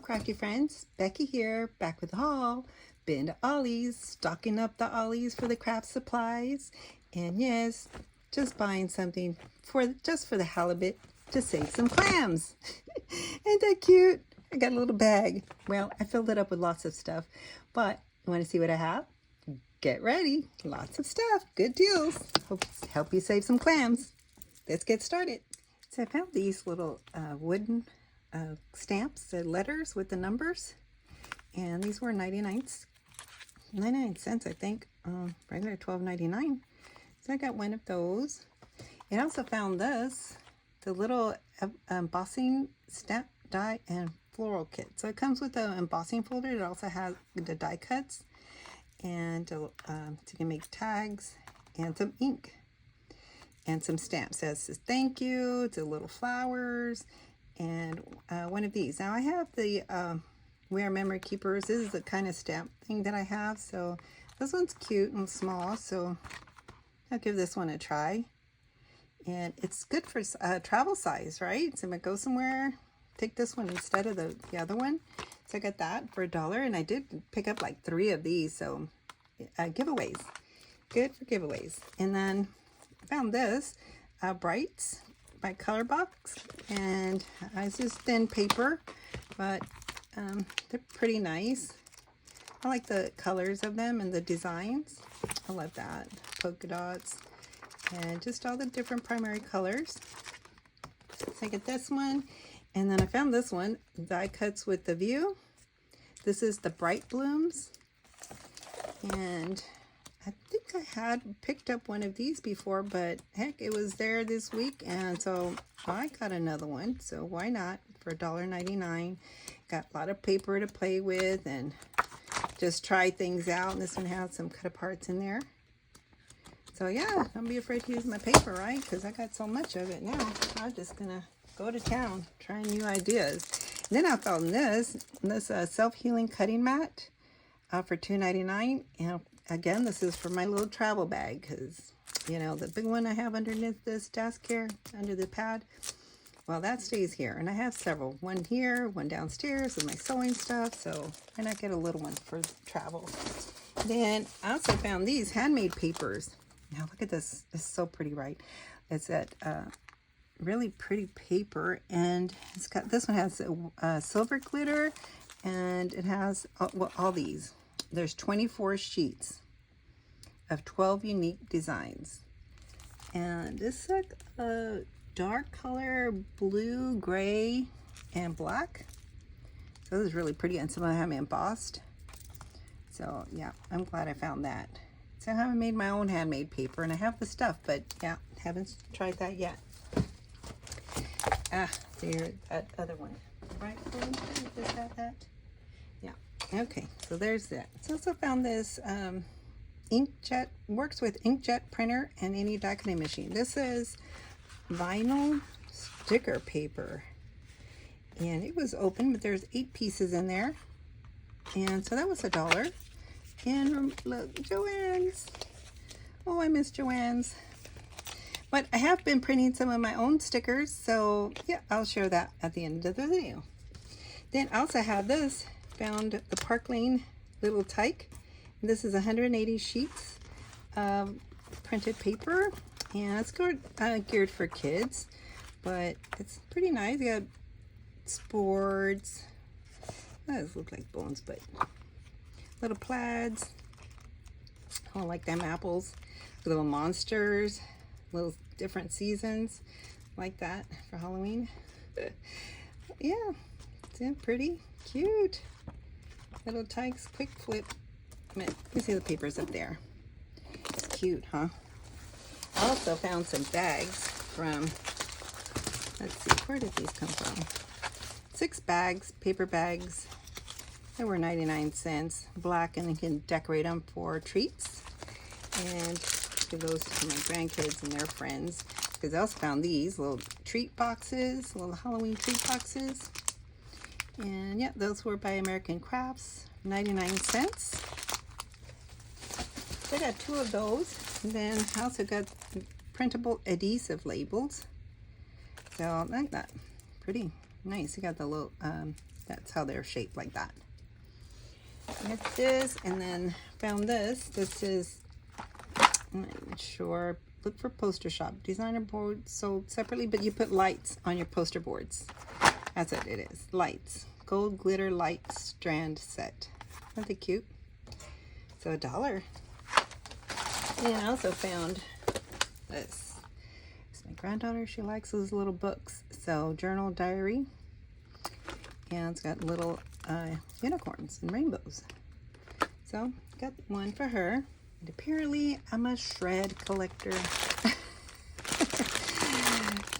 crafty friends, Becky here, back with a haul. Been to Ollie's, stocking up the Ollies for the craft supplies, and yes, just buying something for the halibut to save some clams. Ain't that cute? I got a little bag. Well, I filled it up with lots of stuff, but you want to see what I have? Get ready, lots of stuff, good deals. Help you save some clams. Let's get started. So I found these little wooden stamps, the letters with the numbers, and these were 99 cents, I think. Regular $12.99. So I got one of those. And I also found this, the little embossing stamp die and floral kit. So it comes with an embossing folder. It also has the die cuts and so you can make tags and some ink and some stamps. It says thank you, to little flowers, and one of these. Now I have the Wear Memory Keepers. This is the kind of stamp thing that I have. So this one's cute and small, so I'll give this one a try. And it's good for travel size, right? So if I go somewhere, take this one instead of the other one. So I got that for $1, and I did pick up like 3 of these. So giveaways, good for giveaways. And then I found this Brights by Color Box, and it's just thin paper, but they're pretty nice. I like the colors of them and the designs. I love that. Polka dots and just all the different primary colors. So I get this one, and then I found this one, die cuts with the view. This is the Bright Blooms, and I think I had picked up one of these before, but heck, it was there this week, and so I got another one. So why not for $1.99? Got a lot of paper to play with and just try things out. And this one has some cut aparts in there. So yeah, don't be afraid to use my paper, right? Because I got so much of it now. I'm just gonna go to town trying new ideas. And then I found this self-healing cutting mat for $2.99. And again, this is for my little travel bag, because you know the big one I have underneath this desk here, under the pad, well, that stays here. And I have several, one here, one downstairs with my sewing stuff, so why not get a little one for travel. Then I also found these handmade papers. Now look at this, it's so pretty, right? It's that really pretty paper, and it's got, this one has silver glitter, and it has all these. There's 24 sheets of 12 unique designs. And this is like a dark color, blue, gray, and black. So this is really pretty, and some of them have embossed. So yeah, I'm glad I found that. So I haven't made my own handmade paper, and I have the stuff, but yeah, haven't tried that yet. There, that other one. Right, does that? Yeah. Okay, so there's that. So I also found this inkjet, works with inkjet printer and any die cutting machine. This is vinyl sticker paper, and it was open, but there's 8 pieces in there, and so that was $1. And look, Joann's. Oh, I miss Joann's. But I have been printing some of my own stickers, so yeah, I'll share that at the end of the video. Then I also have this, found the Park Lane little tyke. This is 180 sheets of printed paper, and it's geared for kids, but it's pretty nice. You got sports. Those look like bones, but little plaids. I like them apples. Little monsters, little different seasons, like that for Halloween. Yeah, it's pretty cute. Little tykes, quick flip. Let me see the papers up there. It's cute, huh? I also found some bags from, let's see, where did these come from? 6 bags, paper bags. They were 99 cents, black, and you can decorate them for treats. And give those to my grandkids and their friends. Because I also found these little treat boxes, little Halloween treat boxes. And yeah, those were by American Crafts, 99 cents. So I got 2 of those. And then I also got printable adhesive labels. So I like that. Pretty nice. You got the little That's how they're shaped like that. Got this, and then found this. This is, I'm not even sure. Look for poster shop. Designer board sold separately, but you put lights on your poster boards. That's what it is. Lights. Gold glitter light strand set. Aren't they cute? So $1. And I also found this. It's my granddaughter. She likes those little books. So journal diary. And it's got little unicorns and rainbows. So got one for her. And apparently I'm a shred collector.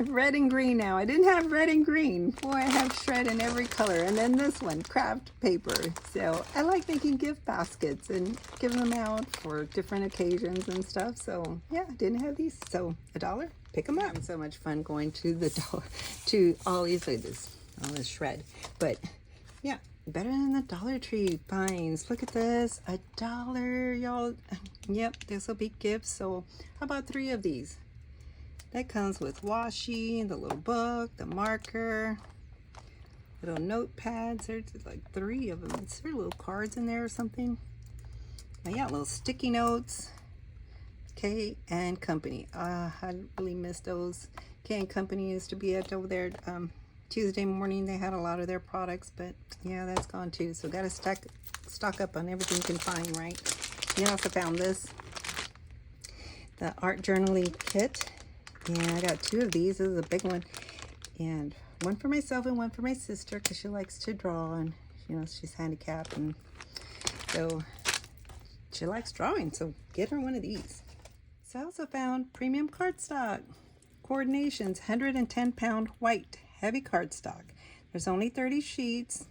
Red and green now. I didn't have red and green. Boy, I have shred in every color. And then this one, craft paper. So I like making gift baskets and giving them out for different occasions and stuff. So yeah, I didn't have these. So $1, pick them up. Having so much fun going to the to Ollie's. Look at this, all this shred. But yeah, better than the Dollar Tree finds. Look at this, $1, y'all. Yep, this will be gifts. So how about 3 of these? That comes with washi, the little book, the marker, little notepads. There's like 3 of them. Is there little cards in there or something? Oh, yeah, little sticky notes. K and Company. I really miss those. K and Company used to be at over there. Tuesday morning they had a lot of their products, but yeah, that's gone too. So got to stock up on everything you can find, right? You also found this, the art journaling kit. And I got 2 of these. This is a big one. And one for myself and one for my sister because she likes to draw and, you know, she's handicapped. And so she likes drawing. So get her one of these. So I also found premium cardstock. Coordinations, 110-pound white, heavy cardstock. There's only 30 sheets.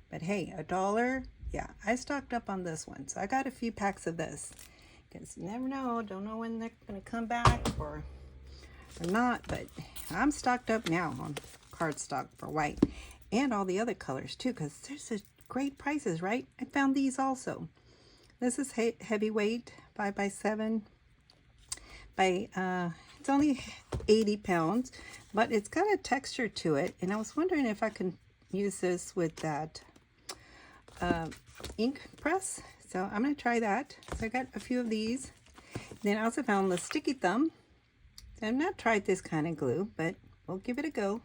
But hey, $1. Yeah, I stocked up on this one. So I got a few packs of this. Because you never know. Don't know when they're going to come back or not, but I'm stocked up now on cardstock for white and all the other colors too, because there's a great prices, right? I found these also. This is heavyweight 5x7 by it's only 80 pounds, but it's got a texture to it, and I was wondering if I can use this with that ink press. So I'm going to try that. So I got a few of these. Then I also found the sticky thumb. I've not tried this kind of glue, but we'll give it a go.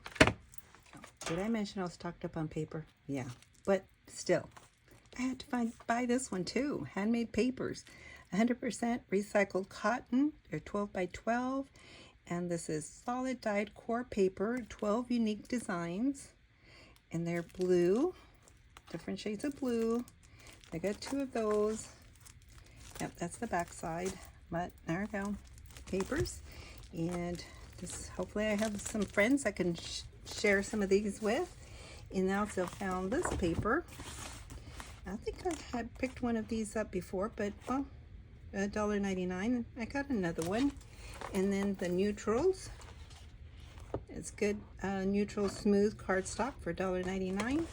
Did I mention I was stocked up on paper? Yeah, but still, I had to buy this one too. Handmade papers, 100% recycled cotton. They're 12 by 12, and this is solid dyed core paper, 12 unique designs, and they're blue, different shades of blue. I got 2 of those. Yep, that's the back side. But there we go, papers. And this, hopefully I have some friends I can share some of these with. And I also found this paper. I think I had picked one of these up before, but well, $1.99. I got another one. And then the neutrals. It's good neutral smooth cardstock for $1.99.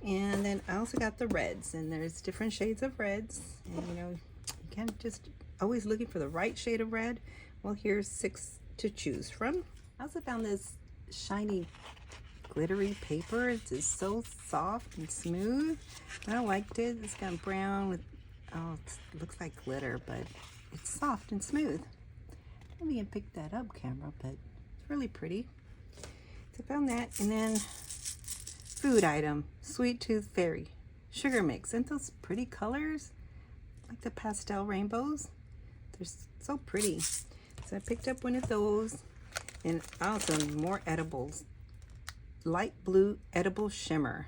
And then I also got the reds, and there's different shades of reds. And you know, you can't just always looking for the right shade of red. Well, here's 6 to choose from. I also found this shiny glittery paper. It's just so soft and smooth. I liked it. It's got brown with, oh, it looks like glitter, but it's soft and smooth. Maybe you can pick that up, camera, but it's really pretty. So I found that. And then food item, Sweet Tooth Fairy sugar mix. And those pretty colors, like the pastel rainbows. They're so pretty. So I picked up one of those, and also more edibles. Light blue edible shimmer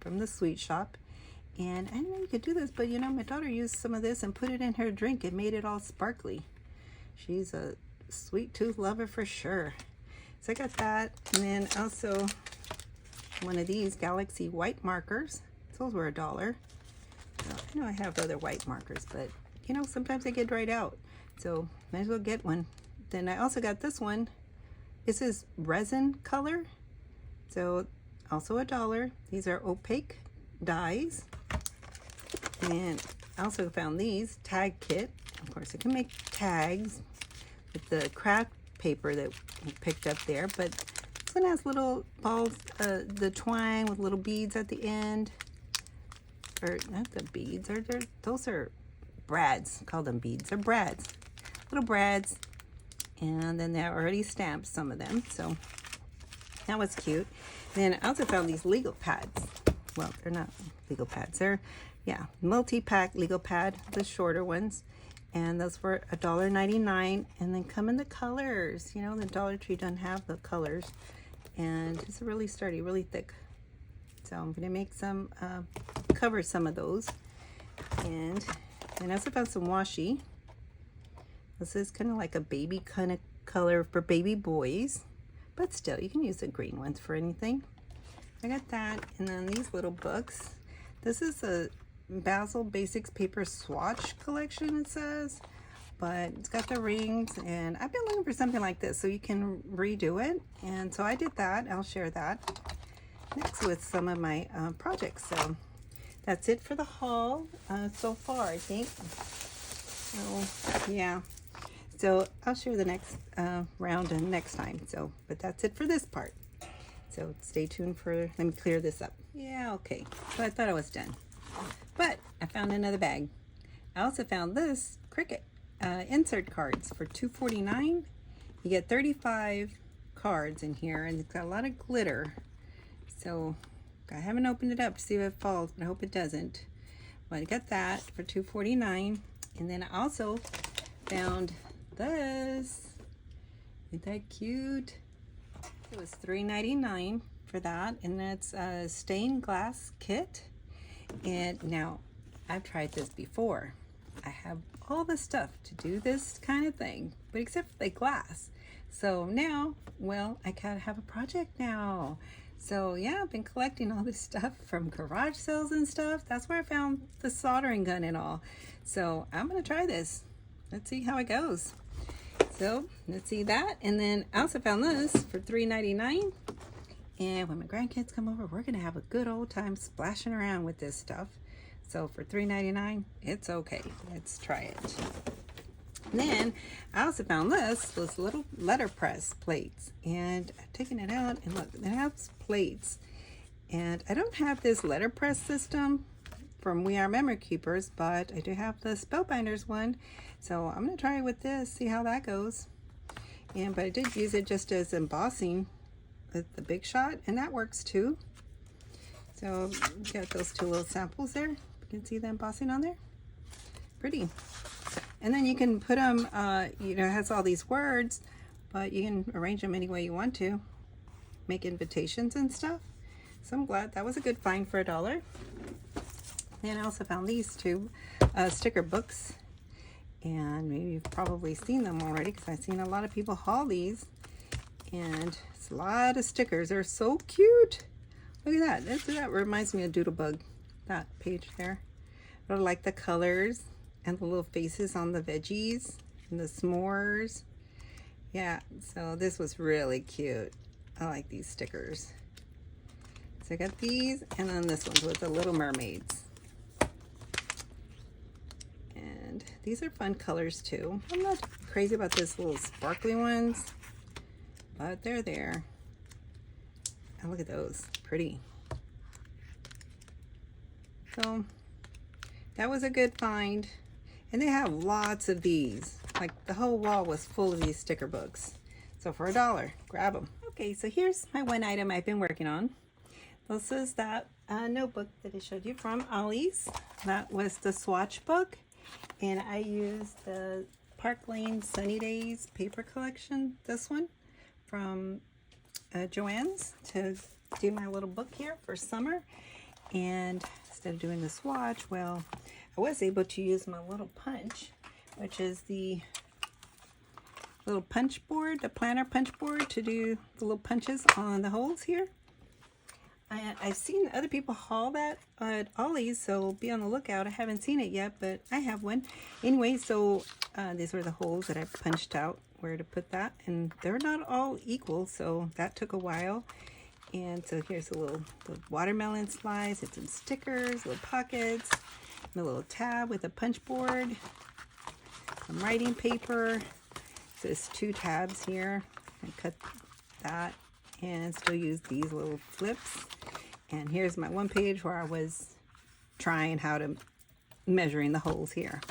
from the sweet shop. And I didn't know you could do this, but you know, my daughter used some of this and put it in her drink. It made it all sparkly. She's a sweet tooth lover for sure. So I got that, and then also one of these Galaxy white markers. Those were $1. Well, I know I have other white markers, but you know, sometimes they get dried out. So might as well get one. Then I also got this one. This is resin color. So also $1. These are opaque dyes. And I also found these tag kit. Of course, I can make tags with the craft paper that we picked up there, but this one has little balls, the twine with little beads at the end. Or not the beads, those are brads. Call them beads. They're brads. Little brads. And then they're already stamped, some of them. So that was cute. Then I also found these legal pads. Well, they're not legal pads. They're, yeah, multi-pack legal pad, the shorter ones. And those were $1.99. And then come in the colors. You know, the Dollar Tree doesn't have the colors. And it's really sturdy, really thick. So I'm going to make some, cover some of those. And I also found some washi. This is kind of like a baby kind of color for baby boys. But still, you can use the green ones for anything. I got that. And then these little books. This is a Basil Basics Paper Swatch collection, it says. But it's got the rings. And I've been looking for something like this so you can redo it. And so I did that. I'll share that next with some of my projects. So that's it for the haul so far, I think. So yeah, so I'll share the next round and next time. So, but that's it for this part. So stay tuned for, let me clear this up. Yeah, okay, so I thought I was done, but I found another bag. I also found this Cricut insert cards for $2.49. You get 35 cards in here, and it's got a lot of glitter. So I haven't opened it up to see if it falls, but I hope it doesn't. But I got that for $2.49. And then I also found this. Isn't that cute? It was $3.99 for that. And that's a stained glass kit. And now I've tried this before. I have all the stuff to do this kind of thing, but except for the glass. So now, well, I kind of have a project now. So yeah, I've been collecting all this stuff from garage sales and stuff. That's where I found the soldering gun and all. So I'm gonna try this. Let's see how it goes. So let's see that. And then I also found this for $3.99. And when my grandkids come over, we're gonna have a good old time splashing around with this stuff. So for $3.99, it's okay. Let's try it. And then I also found those little letterpress plates, and I've taken it out and look, it has plates. And I don't have this letterpress system from We Are Memory Keepers, but I do have the Spellbinders one. So I'm gonna try it with this, see how that goes. And but I did use it just as embossing with the Big Shot, and that works too. So you got those two little samples there. You can see the embossing on there. Pretty. And then you can put them, you know, it has all these words, but you can arrange them any way you want to. Make invitations and stuff. So I'm glad that was a good find for $1. Then I also found these two sticker books. And maybe you've probably seen them already because I've seen a lot of people haul these. And it's a lot of stickers. They're so cute. Look at that. That reminds me of Doodlebug, that page there. I like the colors. And the little faces on the veggies and the s'mores. Yeah, so this was really cute. I like these stickers. So I got these, and then this one's with the Little Mermaids. And these are fun colors too. I'm not crazy about this little sparkly ones, but they're there. And look at those, pretty. So that was a good find. And they have lots of these. Like the whole wall was full of these sticker books. So for $1, grab them. Okay, so here's my one item I've been working on. This is that notebook that I showed you from Ollie's. That was the swatch book. And I used the Park Lane Sunny Days paper collection, this one, from Joann's, to do my little book here for summer. And instead of doing the swatch, well, I was able to use my little punch, which is the little punch board, the planner punch board, to do the little punches on the holes here. I've seen other people haul that at Ollie's, so be on the lookout. I haven't seen it yet, but I have one. Anyway, so these were the holes that I punched out where to put that, and they're not all equal, so that took a while. And so here's the watermelon slice, and some stickers, little pockets, and a little tab with a punch board, some writing paper. So there's 2 tabs here. I cut that, and still use these little flips. And here's my one page where I was trying how to measuring the holes here.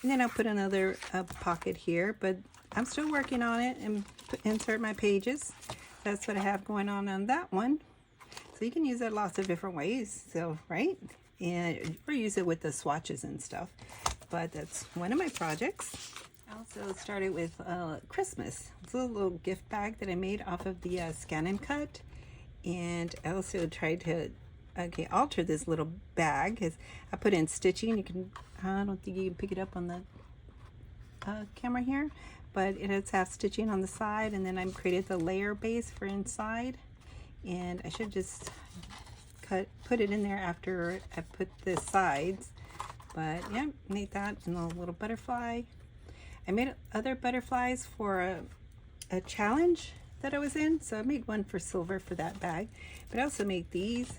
And then I'll put another pocket here, but I'm still working on it and insert my pages. That's what I have going on that one. So you can use it lots of different ways, so right? And or use it with the swatches and stuff. But that's one of my projects. I also started with Christmas. It's a little gift bag that I made off of the Scan and Cut. And I also tried to alter this little bag because I put in stitching. You can, I don't think you can pick it up on the camera here, but it has half stitching on the side, and then I created the layer base for inside. And I should just put it in there after I put the sides. But yeah, made that and a little butterfly. I made other butterflies for a challenge that I was in, so I made one for silver for that bag. But I also made these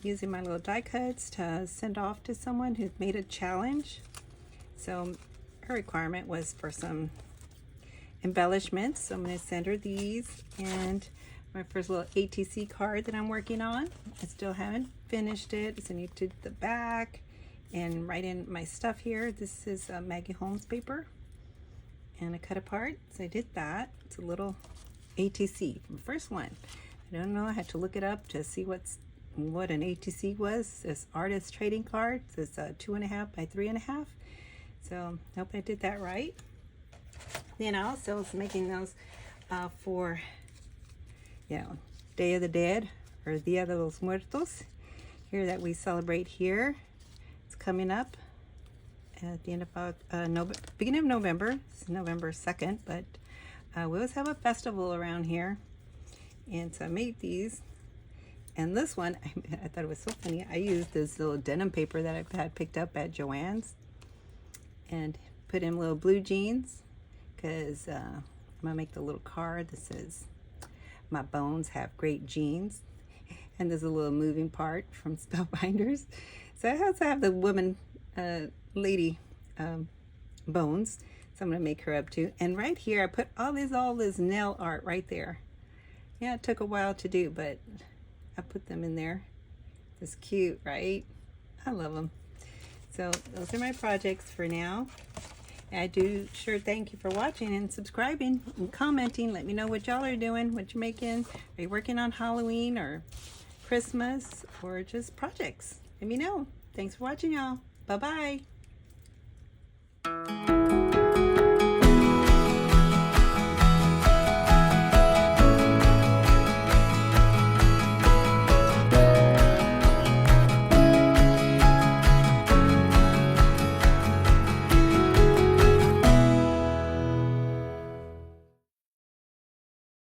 using my little die cuts to send off to someone who's made a challenge. So her requirement was for some embellishments, so I'm going to send her these and my first little ATC card that I'm working on. I still haven't finished it, so I need to do the back and write in my stuff here. This is Maggie Holmes paper, and I cut apart, so I did that. It's a little ATC, the first one. I don't know, I had to look it up to see what an ATC was. This artist trading card. It's 2.5 by 3.5. So I hope I did that right. Then I also was making those for, you know, Day of the Dead, or Dia de los Muertos, here that we celebrate here. It's coming up at the end of beginning of November. It's November 2nd, but we always have a festival around here, and so I made these. And this one, I thought it was so funny. I used this little denim paper that I had picked up at Joann's and put in little blue jeans, because I'm gonna make the little card that says, "My bones have great genes." And there's a little moving part from Spellbinders. So I also have the woman, lady bones. So I'm gonna make her up too. And right here, I put all this nail art right there. Yeah, it took a while to do, but I put them in there. It's cute, right? I love them. So those are my projects for now. I do sure thank you for watching and subscribing and commenting. Let me know what y'all are doing, what you're making. Are you working on Halloween or Christmas or just projects? Let me know. Thanks for watching, y'all. Bye-bye.